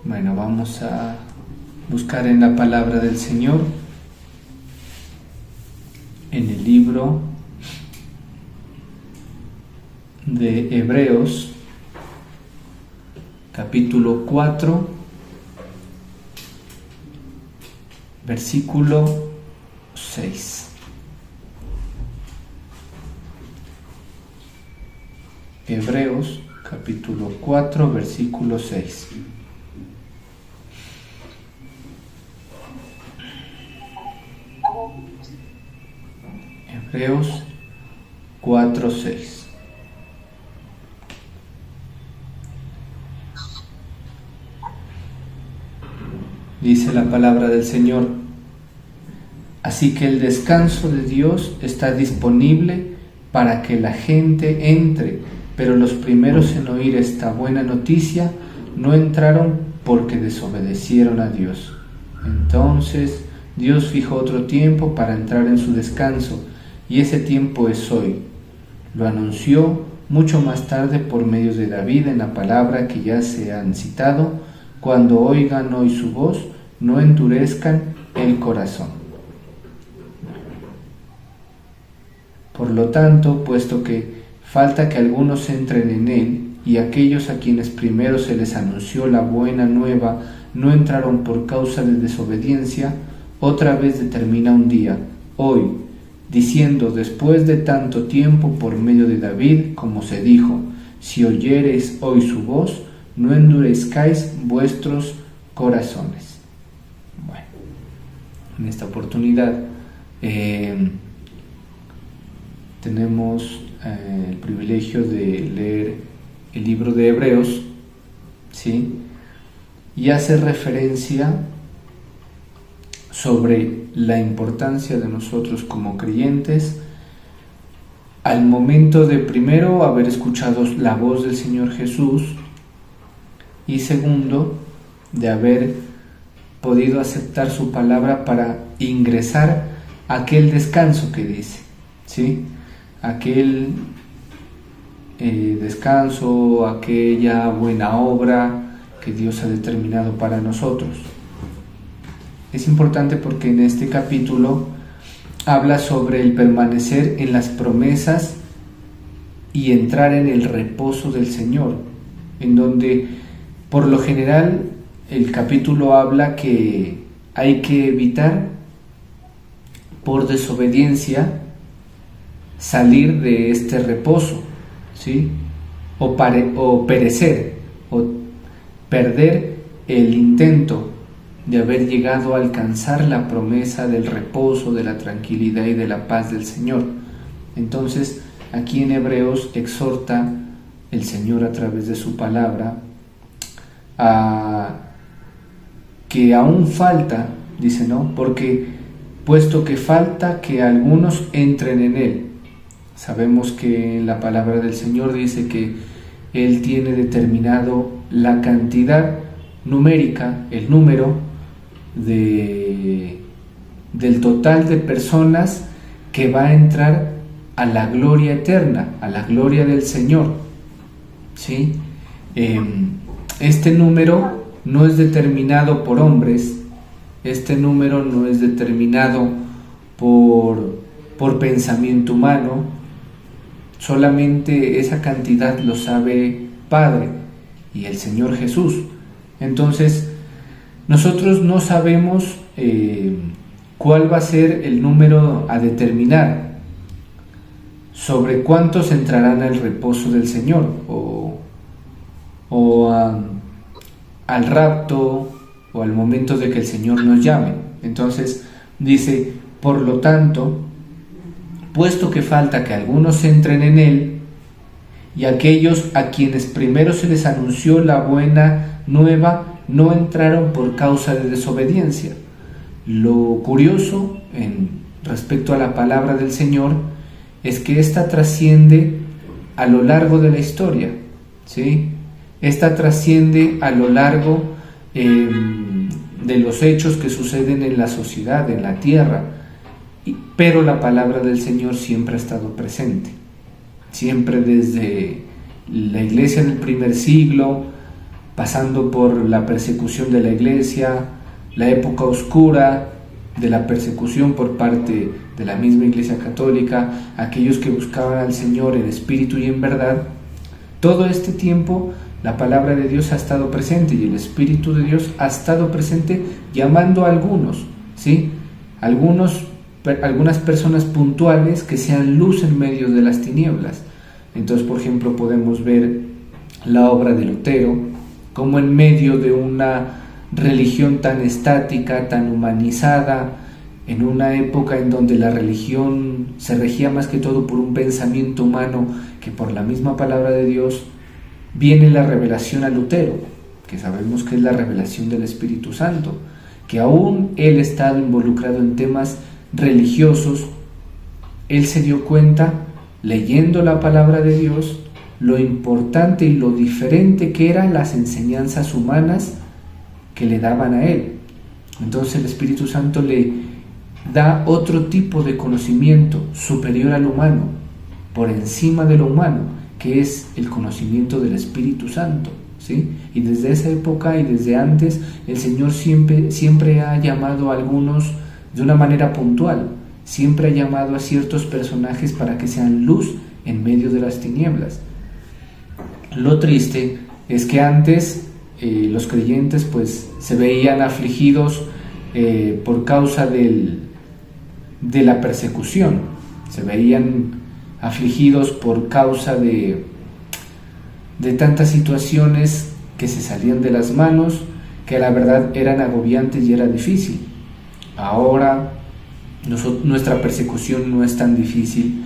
Bueno, vamos a buscar en la palabra del Señor, en el libro de Hebreos, capítulo 4, versículo 6. Hebreos, capítulo 4, versículo 6. Hebreos 4, 6. Dice la palabra del Señor: así que el descanso de Dios está disponible para que la gente entre, pero los primeros en oír esta buena noticia no entraron porque desobedecieron a Dios. Entonces Dios fijó otro tiempo para entrar en su descanso, y ese tiempo es hoy. Lo anunció mucho más tarde por medio de David en la palabra que ya se han citado: cuando oigan hoy su voz, no endurezcan el corazón. Por lo tanto, puesto que falta que algunos entren en él, y aquellos a quienes primero se les anunció la buena nueva no entraron por causa de desobediencia, otra vez determina un día, hoy, diciendo después de tanto tiempo por medio de David, como se dijo: si oyereis hoy su voz, no endurezcáis vuestros corazones. Bueno, en esta oportunidad tenemos el privilegio de leer el libro de Hebreos, ¿sí? Y hace referencia sobre la importancia de nosotros como creyentes al momento de, primero, haber escuchado la voz del Señor Jesús, y segundo, de haber podido aceptar su palabra para ingresar a aquel descanso que dice, ¿sí? Aquel descanso, aquella buena obra que Dios ha determinado para nosotros. Es importante porque en este capítulo habla sobre el permanecer en las promesas y entrar en el reposo del Señor, en donde por lo general el capítulo habla que hay que evitar por desobediencia salir de este reposo, ¿sí? O perecer, o perder el intento de haber llegado a alcanzar la promesa del reposo, de la tranquilidad y de la paz del Señor. Entonces, aquí en Hebreos exhorta el Señor a través de su palabra a que aún falta, dice, ¿no? Porque puesto que falta que algunos entren en él. Sabemos que en la palabra del Señor dice que Él tiene determinado la cantidad numérica, el número del total de personas que va a entrar a la gloria eterna, a la gloria del Señor, ¿sí? Este número no es determinado por hombres, este número no es determinado por pensamiento humano. Solamente esa cantidad lo sabe Padre y el Señor Jesús. Entonces, nosotros no sabemos cuál va a ser el número a determinar sobre cuántos entrarán al reposo del Señor o al rapto o al momento de que el Señor nos llame. Entonces dice: por lo tanto, puesto que falta que algunos entren en él, y aquellos a quienes primero se les anunció la buena nueva no entraron por causa de desobediencia. Lo curioso respecto a la palabra del Señor es que ésta trasciende a lo largo de la historia, ¿sí? Esta trasciende a lo largo de los hechos que suceden en la sociedad, en la tierra, pero la palabra del Señor siempre ha estado presente, siempre desde la iglesia del primer siglo pasando por la persecución de la iglesia, la época oscura de la persecución por parte de la misma Iglesia Católica, aquellos que buscaban al Señor en espíritu y en verdad. Todo este tiempo la palabra de Dios ha estado presente y el Espíritu de Dios ha estado presente llamando a algunos, ¿sí? Algunas personas puntuales que sean luz en medio de las tinieblas. Entonces, por ejemplo, podemos ver la obra de Lutero, como en medio de una religión tan estática, tan humanizada, en una época en donde la religión se regía más que todo por un pensamiento humano que por la misma palabra de Dios, viene la revelación a Lutero, que sabemos que es la revelación del Espíritu Santo, que aún él estado involucrado en temas religiosos, él se dio cuenta, leyendo la palabra de Dios, lo importante y lo diferente que eran las enseñanzas humanas que le daban a él. Entonces el Espíritu Santo le da otro tipo de conocimiento superior al humano, por encima de lo humano, que es el conocimiento del Espíritu Santo, ¿sí? Y desde esa época y desde antes, el Señor siempre ha llamado a algunos de una manera puntual, siempre ha llamado a ciertos personajes para que sean luz en medio de las tinieblas. Lo triste es que antes los creyentes pues se veían afligidos por causa de la persecución, se veían afligidos por causa de tantas situaciones que se salían de las manos, que la verdad eran agobiantes y era difícil. Ahora nuestra persecución no es tan difícil.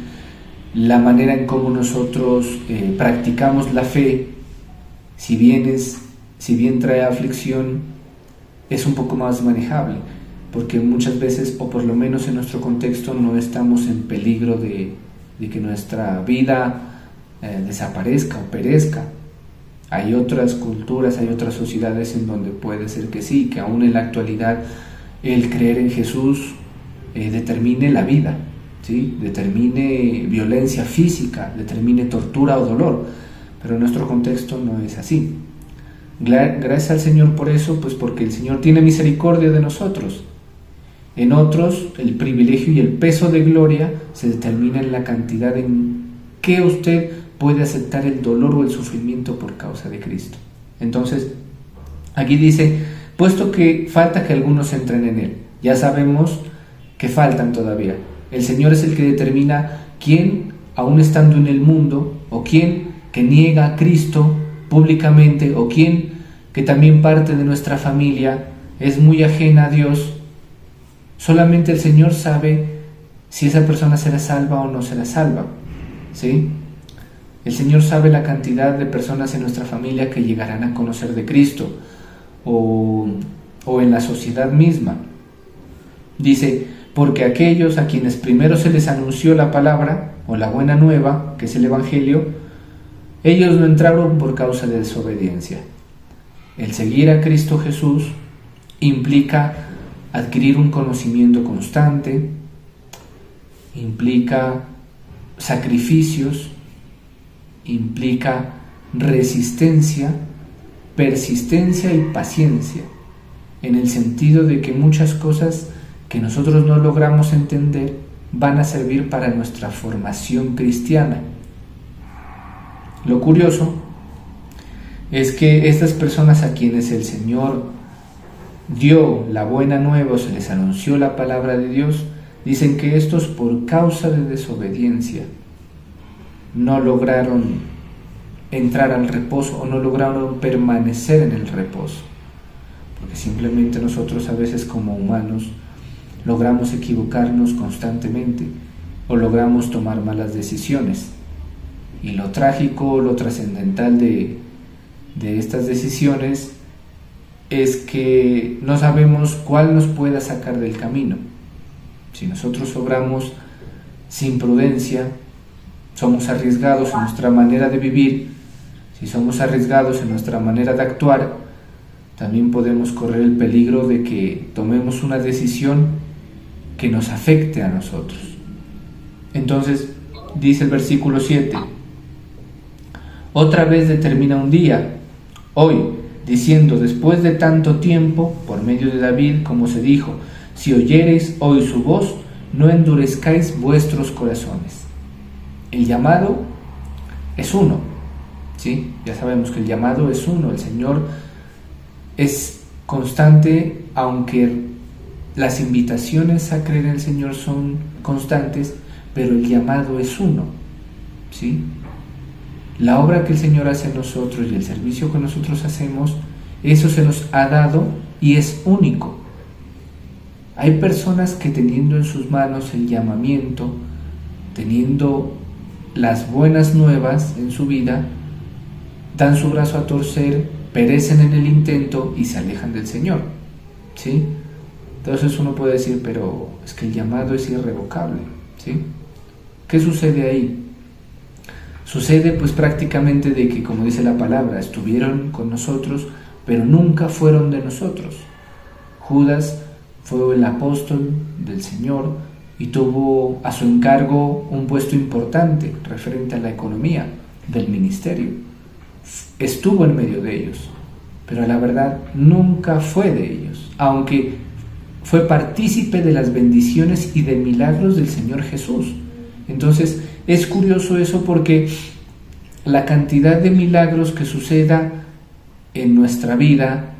La manera en cómo nosotros practicamos la fe, si bien trae aflicción, es un poco más manejable, porque muchas veces, o por lo menos en nuestro contexto, no estamos en peligro de que nuestra vida desaparezca o perezca. Hay otras culturas, hay otras sociedades en donde puede ser que sí, que aún en la actualidad el creer en Jesús determine la vida, ¿sí? Determine violencia física, determine tortura o dolor, pero en nuestro contexto no es así. Gracias al Señor por eso, pues porque el Señor tiene misericordia de nosotros. En otros, el privilegio y el peso de gloria se determina en la cantidad en que usted puede aceptar el dolor o el sufrimiento por causa de Cristo. Entonces, aquí dice, puesto que falta que algunos entren en Él, ya sabemos que faltan todavía. El Señor es el que determina quién, aún estando en el mundo, o quién que niega a Cristo públicamente, o quién que también parte de nuestra familia es muy ajena a Dios. Solamente el Señor sabe si esa persona será salva o no será salva, ¿sí? El Señor sabe la cantidad de personas en nuestra familia que llegarán a conocer de Cristo, o en la sociedad misma. Dice, porque aquellos a quienes primero se les anunció la palabra, o la buena nueva, que es el Evangelio, ellos no entraron por causa de desobediencia. El seguir a Cristo Jesús implica adquirir un conocimiento constante, implica sacrificios, implica resistencia, persistencia y paciencia, en el sentido de que muchas cosas que nosotros no logramos entender van a servir para nuestra formación cristiana. Lo curioso es que estas personas a quienes el Señor dio la buena nueva o se les anunció la palabra de Dios, dicen que estos por causa de desobediencia no lograron entrar al reposo o no lograron permanecer en el reposo, porque simplemente nosotros a veces como humanos logramos equivocarnos constantemente o logramos tomar malas decisiones, y lo trágico, lo trascendental de estas decisiones es que no sabemos cuál nos pueda sacar del camino. Si nosotros obramos sin prudencia, somos arriesgados en nuestra manera de vivir, si somos arriesgados en nuestra manera de actuar, también podemos correr el peligro de que tomemos una decisión que nos afecte a nosotros. Entonces, dice el versículo 7, otra vez determina un día, hoy, diciendo: después de tanto tiempo, por medio de David, como se dijo: si oyereis hoy su voz, no endurezcáis vuestros corazones. El llamado es uno, ¿sí? Ya sabemos que el llamado es uno. El Señor es constante, aunque las invitaciones a creer en el Señor son constantes, pero el llamado es uno, ¿sí? La obra que el Señor hace en nosotros y el servicio que nosotros hacemos, eso se nos ha dado y es único. Hay personas que, teniendo en sus manos el llamamiento, teniendo las buenas nuevas en su vida, dan su brazo a torcer, perecen en el intento y se alejan del Señor, ¿sí? Entonces uno puede decir: pero es que el llamado es irrevocable, ¿sí? ¿Qué sucede ahí? Sucede pues prácticamente de que, como dice la palabra, estuvieron con nosotros, pero nunca fueron de nosotros. Judas fue el apóstol del Señor y tuvo a su encargo un puesto importante referente a la economía del ministerio. Estuvo en medio de ellos, pero a la verdad nunca fue de ellos, aunque fue partícipe de las bendiciones y de milagros del Señor Jesús. Entonces es curioso eso, porque la cantidad de milagros que suceda en nuestra vida,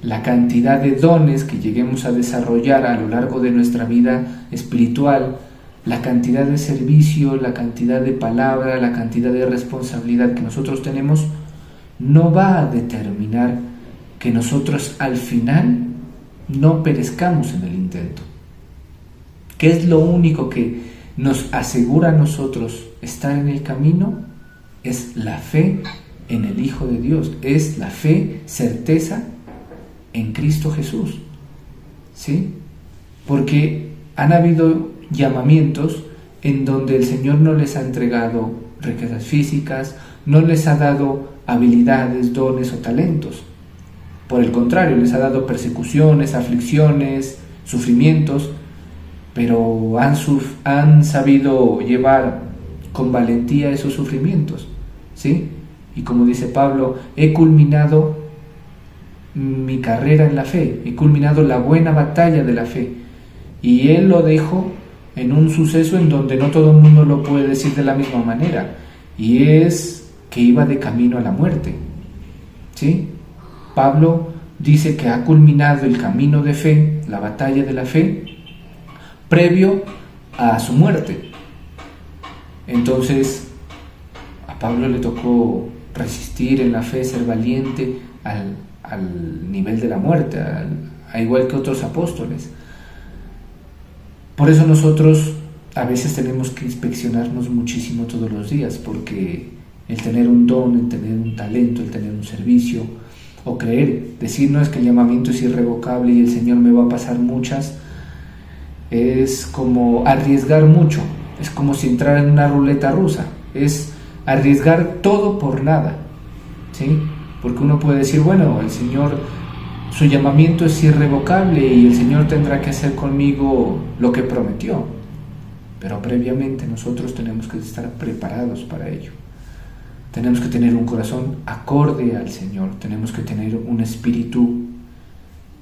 la cantidad de dones que lleguemos a desarrollar a lo largo de nuestra vida espiritual, la cantidad de servicio, la cantidad de palabra, la cantidad de responsabilidad que nosotros tenemos, no va a determinar que nosotros al final no perezcamos en el intento. ¿Qué es lo único que nos asegura a nosotros estar en el camino? Es la fe en el Hijo de Dios, es la fe, certeza en Cristo Jesús, ¿sí? Porque han habido llamamientos en donde el Señor no les ha entregado riquezas físicas, no les ha dado habilidades, dones o talentos. Por el contrario, les ha dado persecuciones, aflicciones, sufrimientos, pero han sabido llevar con valentía esos sufrimientos, ¿sí? Y como dice Pablo: he culminado mi carrera en la fe, he culminado la buena batalla de la fe. Y él lo dejó en un suceso en donde no todo el mundo lo puede decir de la misma manera, y es que iba de camino a la muerte, ¿sí? Pablo dice que ha culminado el camino de fe, la batalla de la fe, previo a su muerte. Entonces a Pablo le tocó resistir en la fe, ser valiente al nivel de la muerte, a igual que otros apóstoles. Por eso nosotros a veces tenemos que inspeccionarnos muchísimo todos los días, porque el tener un don, el tener un talento, el tener un servicio, o creer, decir: no, es que el llamamiento es irrevocable y el Señor me va a pasar muchas, es como arriesgar mucho, es como si entrara en una ruleta rusa, es arriesgar todo por nada, ¿sí? Porque uno puede decir: bueno, el Señor, su llamamiento es irrevocable y el Señor tendrá que hacer conmigo lo que prometió, pero previamente nosotros tenemos que estar preparados para ello. Tenemos que tener un corazón acorde al Señor, tenemos que tener un espíritu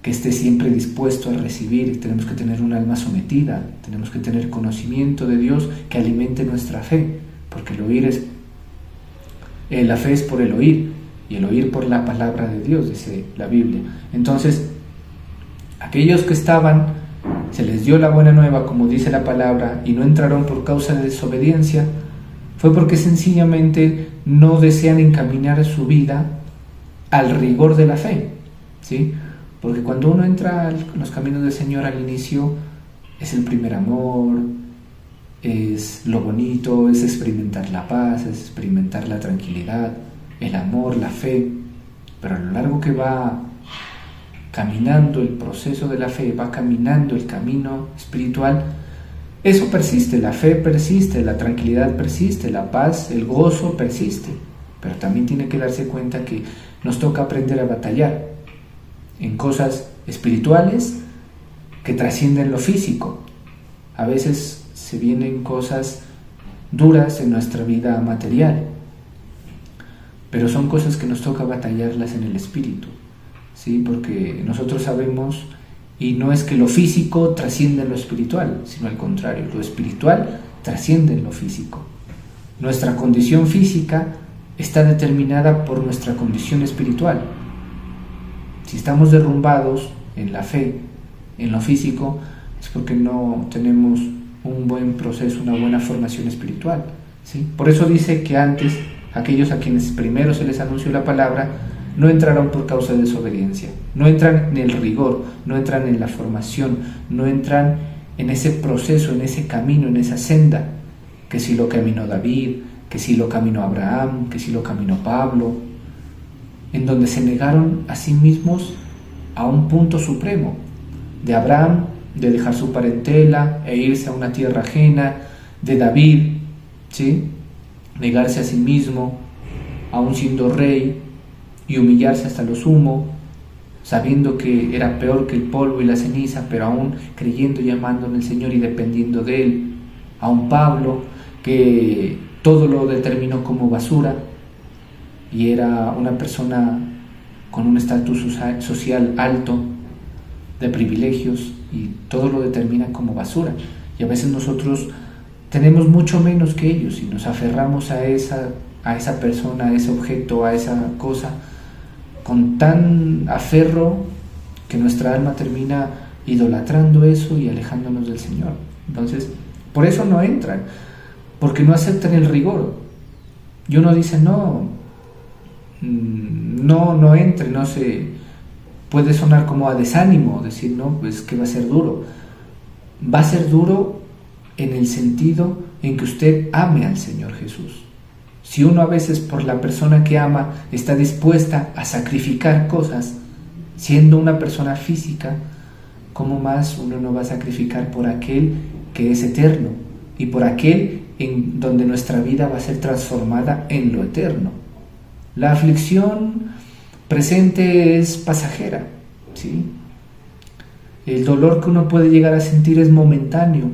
que esté siempre dispuesto a recibir, tenemos que tener un alma sometida, tenemos que tener conocimiento de Dios que alimente nuestra fe, porque la fe es por el oír, y el oír por la palabra de Dios, dice la Biblia. Entonces, aquellos que se les dio la buena nueva, como dice la palabra, y no entraron por causa de desobediencia, fue porque sencillamente no desean encaminar su vida al rigor de la fe, ¿sí? Porque cuando uno entra en los caminos del Señor al inicio, es el primer amor, es lo bonito, es experimentar la paz, es experimentar la tranquilidad, el amor, la fe. Pero a lo largo que va caminando el proceso de la fe, va caminando el camino espiritual, eso persiste, la fe persiste, la tranquilidad persiste, la paz, el gozo persiste. Pero también tiene que darse cuenta que nos toca aprender a batallar en cosas espirituales que trascienden lo físico. A veces se vienen cosas duras en nuestra vida material, pero son cosas que nos toca batallarlas en el espíritu, ¿sí? Porque nosotros sabemos, y no es que lo físico trascienda en lo espiritual, sino al contrario, lo espiritual trasciende en lo físico. Nuestra condición física está determinada por nuestra condición espiritual. Si estamos derrumbados en la fe, en lo físico, es porque no tenemos un buen proceso, una buena formación espiritual, ¿sí? Por eso dice que antes, aquellos a quienes primero se les anunció la palabra, no entraron por causa de desobediencia, no entran en el rigor, no entran en la formación, no entran en ese proceso, en ese camino, en esa senda, que si lo caminó David, que si lo caminó Abraham, que si lo caminó Pablo, en donde se negaron a sí mismos a un punto supremo. De Abraham, de dejar su parentela e irse a una tierra ajena; de David, ¿sí?, negarse a sí mismo, aún siendo rey, y humillarse hasta lo sumo, sabiendo que era peor que el polvo y la ceniza, pero aún creyendo y amando en el Señor y dependiendo de Él. A un Pablo que todo lo determinó como basura y era una persona con un estatus social alto, de privilegios, y todo lo determina como basura. Y a veces nosotros tenemos mucho menos que ellos y nos aferramos a esa persona, a ese objeto, a esa cosa, con tan aferro que nuestra alma termina idolatrando eso y alejándonos del Señor. Entonces, por eso no entran, porque no aceptan el rigor. Y uno dice, no entre, no sé. Puede sonar como a desánimo, decir, no, pues que va a ser duro. Va a ser duro en el sentido en que usted ame al Señor Jesús. Si uno a veces por la persona que ama está dispuesta a sacrificar cosas, siendo una persona física, ¿cómo más uno no va a sacrificar por aquel que es eterno y por aquel en donde nuestra vida va a ser transformada en lo eterno? La aflicción presente es pasajera, ¿sí? El dolor que uno puede llegar a sentir es momentáneo,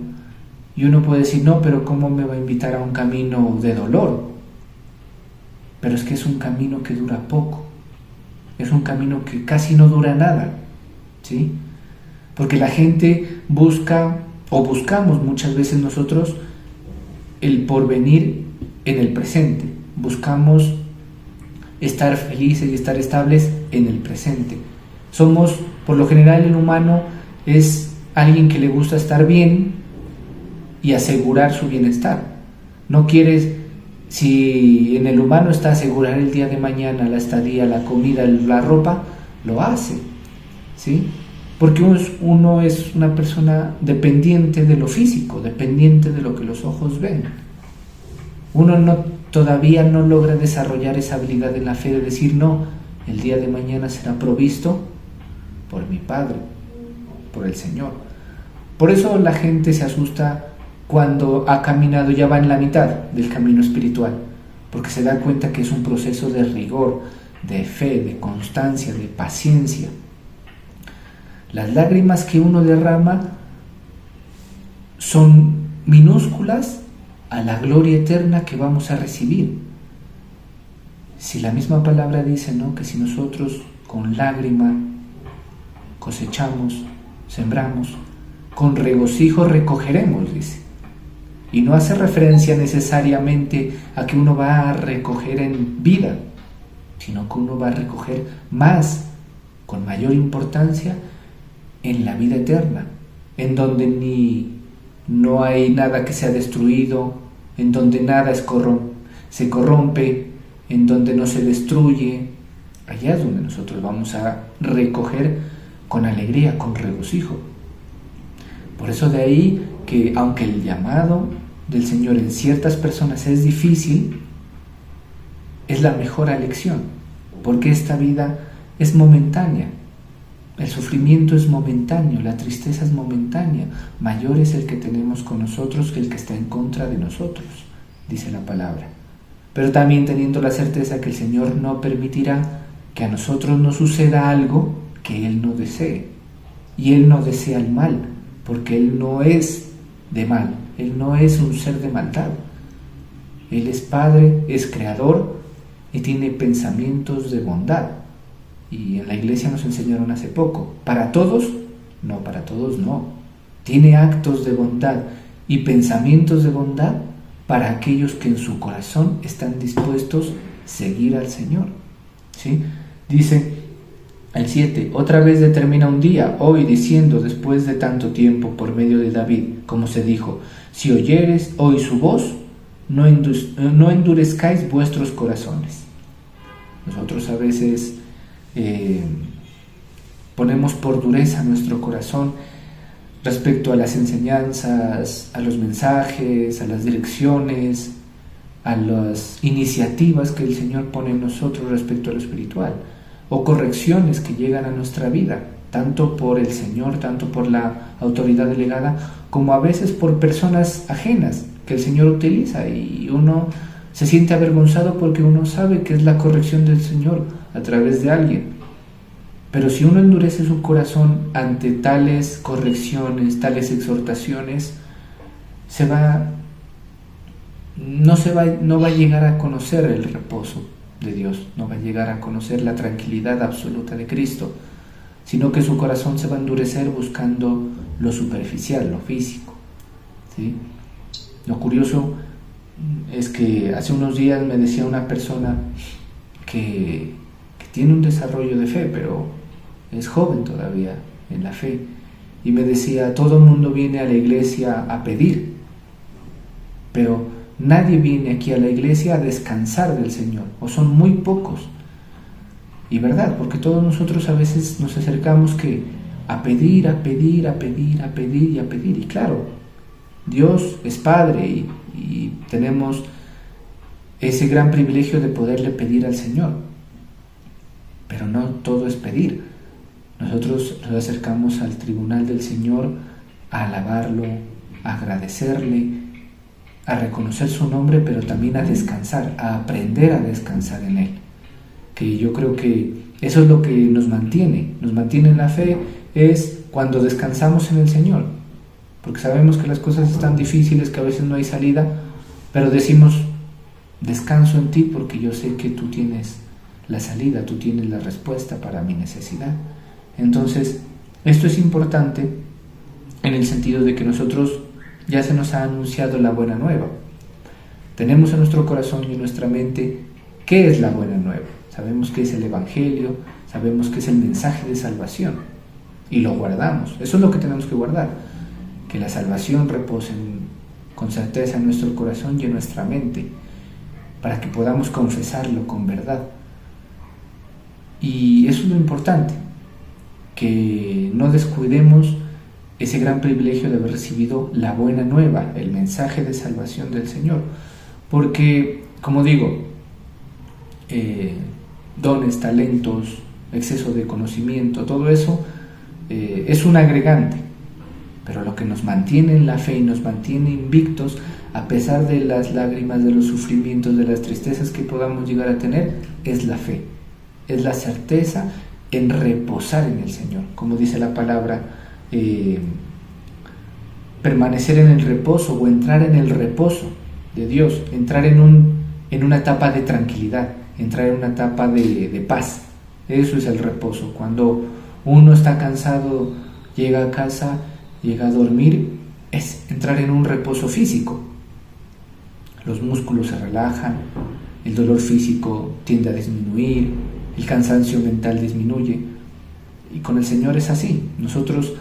y uno puede decir, no, pero ¿cómo me va a invitar a un camino de dolor? Pero es que es un camino que dura poco, es un camino que casi no dura nada, ¿sí? Porque la gente busca, o buscamos muchas veces nosotros, el porvenir en el presente. Buscamos estar felices y estar estables en el presente. Somos, por lo general, el humano es alguien que le gusta estar bien y asegurar su bienestar. No quieres, si en el humano está asegurar el día de mañana, la estadía, la comida, la ropa, lo hace, ¿sí? Porque uno es una persona dependiente de lo físico, dependiente de lo que los ojos ven. Uno todavía no logra desarrollar esa habilidad en la fe de decir, no, el día de mañana será provisto por mi Padre, por el Señor. Por eso la gente se asusta cuando ha caminado, ya va en la mitad del camino espiritual, porque se da cuenta que es un proceso de rigor, de fe, de constancia, de paciencia. Las lágrimas que uno derrama son minúsculas a la gloria eterna que vamos a recibir. Si la misma palabra dice, ¿no?, que si nosotros con lágrima cosechamos, sembramos, con regocijo recogeremos, dice. Y no hace referencia necesariamente a que uno va a recoger en vida, sino que uno va a recoger más, con mayor importancia, en la vida eterna, en donde no hay nada que sea destruido, en donde nada se corrompe, en donde no se destruye. Allá es donde nosotros vamos a recoger con alegría, con regocijo. Por eso de ahí que aunque el llamado del Señor en ciertas personas es difícil, es la mejor elección, porque esta vida es momentánea. El sufrimiento es momentáneo, la tristeza es momentánea, mayor es el que tenemos con nosotros que el que está en contra de nosotros, dice la palabra. Pero también teniendo la certeza que el Señor no permitirá que a nosotros nos suceda algo que Él no desee. Y Él no desea el mal, porque Él no es de mal, Él no es un ser de maldad. Él es Padre, es Creador, y tiene pensamientos de bondad. Y en la iglesia nos enseñaron hace poco, ¿para todos? No, para todos no. Tiene actos de bondad y pensamientos de bondad para aquellos que en su corazón están dispuestos a seguir al Señor. ¿Sí? Dice el 7, otra vez determina un día, hoy, diciendo, después de tanto tiempo, por medio de David, como se dijo, si oyeres hoy su voz, no endurezcáis vuestros corazones. Nosotros a veces ponemos por dureza nuestro corazón respecto a las enseñanzas, a los mensajes, a las direcciones, a las iniciativas que el Señor pone en nosotros respecto a lo espiritual, o correcciones que llegan a nuestra vida, tanto por el Señor, tanto por la autoridad delegada, como a veces por personas ajenas que el Señor utiliza, y uno se siente avergonzado porque uno sabe que es la corrección del Señor a través de alguien. Pero si uno endurece su corazón ante tales correcciones, tales exhortaciones, no va a llegar a conocer el reposo de Dios, no va a llegar a conocer la tranquilidad absoluta de Cristo, sino que su corazón se va a endurecer buscando lo superficial, lo físico. ¿Sí? Lo curioso es que hace unos días me decía una persona que tiene un desarrollo de fe, pero es joven todavía en la fe, y me decía, todo el mundo viene a la iglesia a pedir, pero nadie viene aquí a la iglesia a descansar del Señor, o son muy pocos. Y verdad, porque todos nosotros a veces nos acercamos a pedir, a pedir, a pedir, a pedir y a pedir, y claro, Dios es Padre y tenemos ese gran privilegio de poderle pedir al Señor, pero no todo es pedir. Nosotros nos acercamos al tribunal del Señor a alabarlo, a agradecerle, a reconocer su nombre, pero también a descansar, a aprender a descansar en Él. Que yo creo que eso es lo que nos mantiene en la fe, es cuando descansamos en el Señor, porque sabemos que las cosas están difíciles, que a veces no hay salida, pero decimos, descanso en ti porque yo sé que tú tienes la salida, tú tienes la respuesta para mi necesidad. Entonces, esto es importante en el sentido de que nosotros ya se nos ha anunciado la buena nueva. Tenemos en nuestro corazón y en nuestra mente qué es la buena nueva. Sabemos que es el Evangelio, sabemos que es el mensaje de salvación y lo guardamos. Eso es lo que tenemos que guardar, que la salvación repose con certeza en nuestro corazón y en nuestra mente, para que podamos confesarlo con verdad. Y eso es lo importante, que no descuidemos ese gran privilegio de haber recibido la buena nueva, el mensaje de salvación del Señor, porque, como digo, dones, talentos, exceso de conocimiento, todo eso es un agregante, pero lo que nos mantiene en la fe y nos mantiene invictos a pesar de las lágrimas, de los sufrimientos, de las tristezas que podamos llegar a tener, es la fe, es la certeza en reposar en el Señor, como dice la palabra, permanecer en el reposo o entrar en el reposo de Dios, entrar en una etapa de tranquilidad, entrar en una etapa de paz. Eso es el reposo. Cuando uno está cansado, llega a casa, llega a dormir, es entrar en un reposo físico. Los músculos se relajan, el dolor físico tiende a disminuir, el cansancio mental disminuye, y con el Señor es así. Nosotros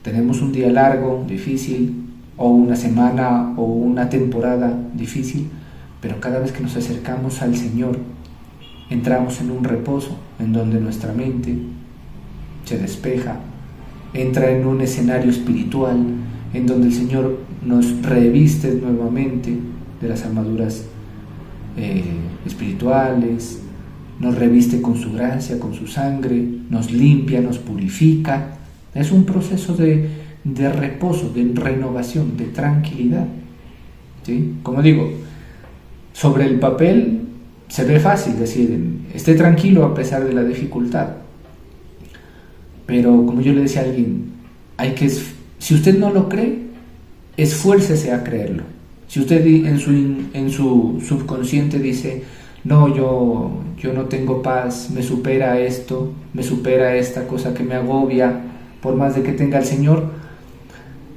tenemos un día largo, difícil, o una semana o una temporada difícil, pero cada vez que nos acercamos al Señor entramos en un reposo en donde nuestra mente se despeja, entra en un escenario espiritual en donde el Señor nos reviste nuevamente de las armaduras espirituales, nos reviste con su gracia, con su sangre, nos limpia, nos purifica. Es un proceso de reposo, de renovación, de tranquilidad. ¿Sí? Como digo, sobre el papel se ve fácil decir, esté tranquilo a pesar de la dificultad. Pero como yo le decía a alguien, si usted no lo cree, esfuércese a creerlo. Si usted en su subconsciente dice, no, yo no tengo paz, me supera esto, me supera esta cosa que me agobia, por más de que tenga el Señor,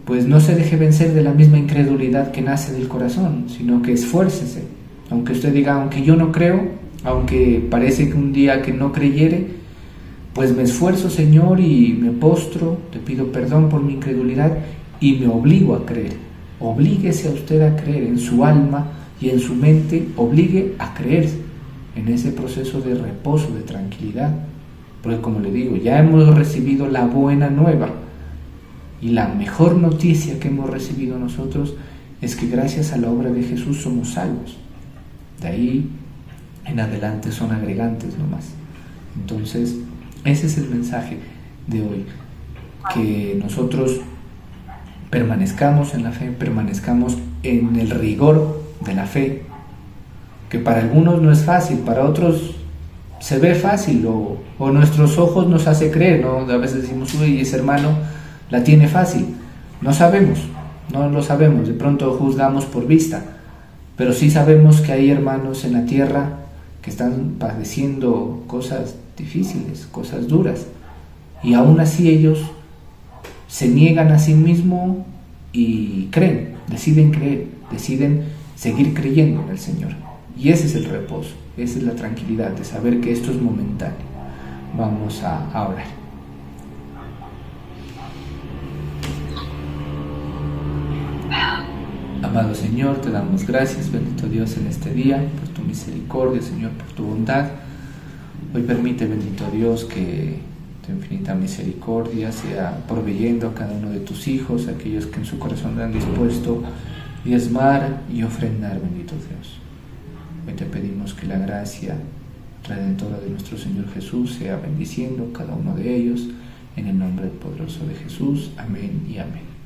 pues no se deje vencer de la misma incredulidad que nace del corazón, sino que esfuércese. Aunque usted diga, aunque yo no creo, aunque parece que un día que no creyere, pues me esfuerzo, Señor, y me postro, te pido perdón por mi incredulidad y me obligo a creer. Oblíguese a usted a creer en su alma y en su mente, obligue a creer en ese proceso de reposo, de tranquilidad. Porque como le digo, ya hemos recibido la buena nueva y la mejor noticia que hemos recibido nosotros es que gracias a la obra de Jesús somos salvos. De ahí en adelante son agregantes nomás. Entonces, ese es el mensaje de hoy, que nosotros permanezcamos en la fe, permanezcamos en el rigor de la fe, que para algunos no es fácil, para otros se ve fácil o nuestros ojos nos hace creer, ¿no? A veces decimos, uy, ese hermano la tiene fácil. No sabemos, no lo sabemos, de pronto juzgamos por vista, pero sí sabemos que hay hermanos en la tierra que están padeciendo cosas difíciles, cosas duras, y aún así ellos se niegan a sí mismos y creen, deciden seguir creyendo en el Señor. Y ese es el reposo, esa es la tranquilidad de saber que esto es momentáneo. Vamos a orar. Amado Señor, te damos gracias, bendito Dios, en este día, por tu misericordia, Señor, por tu bondad. Hoy permite, bendito Dios, que tu infinita misericordia sea proveyendo a cada uno de tus hijos, aquellos que en su corazón han dispuesto diezmar y ofrendar, bendito Dios. Hoy te pedimos que la gracia redentora de nuestro Señor Jesús sea bendiciendo cada uno de ellos, en el nombre poderoso de Jesús. Amén y amén.